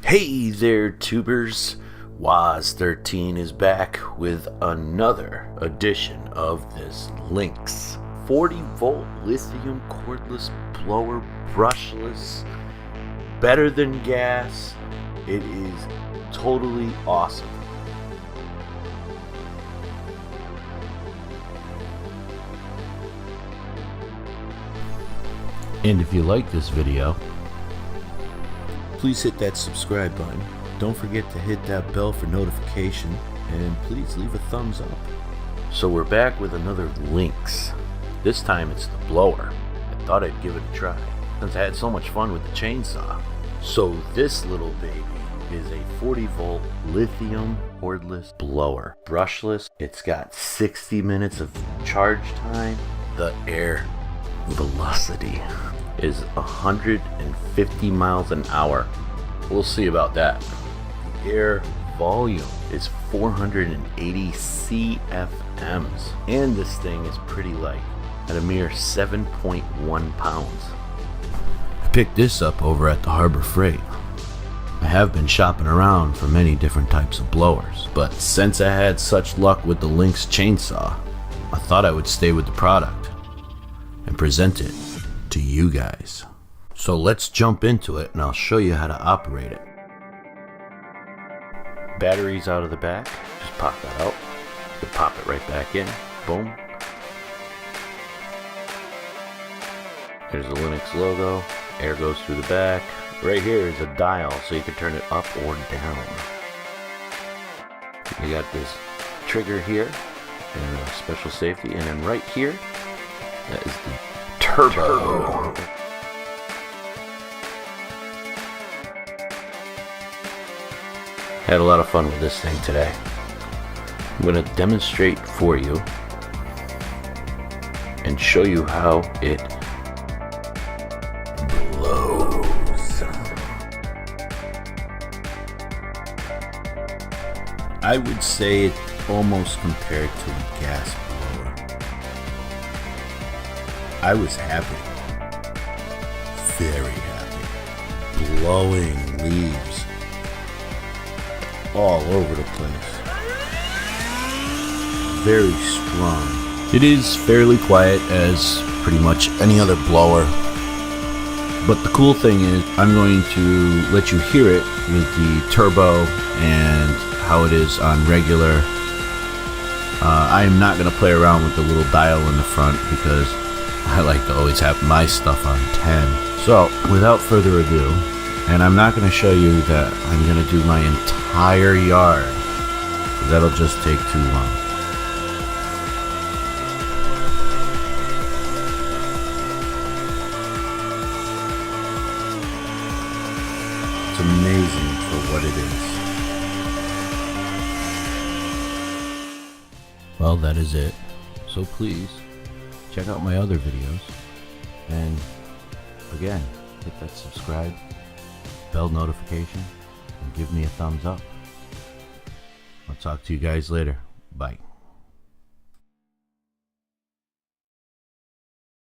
Hey there, tubers! Waz13 is back with another edition of this Lynxx 40-volt lithium cordless blower, brushless, better than gas. It is totally awesome. And if you like this video, please hit that subscribe button. Don't forget to hit that bell for notification, and please leave a thumbs up. So we're back with another Lynxx. This time it's the blower. I thought I'd give it a try since I had so much fun with the chainsaw. So this little baby is a 40-volt lithium cordless blower, brushless. It's got 60 minutes of charge time. The air velocity is 150 miles an hour. We'll see about that. The air volume is 480 CFMs, and this thing is pretty light at a mere 7.1 pounds. I picked this up over at the Harbor Freight. I have been shopping around for many different types of blowers, but since I had such luck with the Lynxx chainsaw, I thought I would stay with the product and present it to you guys. So let's jump into it and I'll show you how to operate it. Batteries out of the back, just pop that out. You pop it right back in, boom. There's the Lynxx logo, air goes through the back. Right here is a dial so you can turn it up or down. You got this trigger here and a special safety, and then right here, that is the turbo. Had a lot of fun with this thing today. I'm going to demonstrate for you and show you how it blows. I would say it's almost compared to a gas blower. I was happy, very happy, blowing leaves all over the place. Very strong. It is fairly quiet as pretty much any other blower, but the cool thing is I'm going to let you hear it with the turbo and how it is on regular. I am not going to play around with the little dial in the front because I like to always have my stuff on 10. So without further ado, and I'm not going to show you that I'm going to do my entire yard, because that'll just take too long. It's amazing for what it is. Well, that is it. So please check out my other videos, and again, hit that subscribe, bell notification, and give me a thumbs up. I'll talk to you guys later. Bye.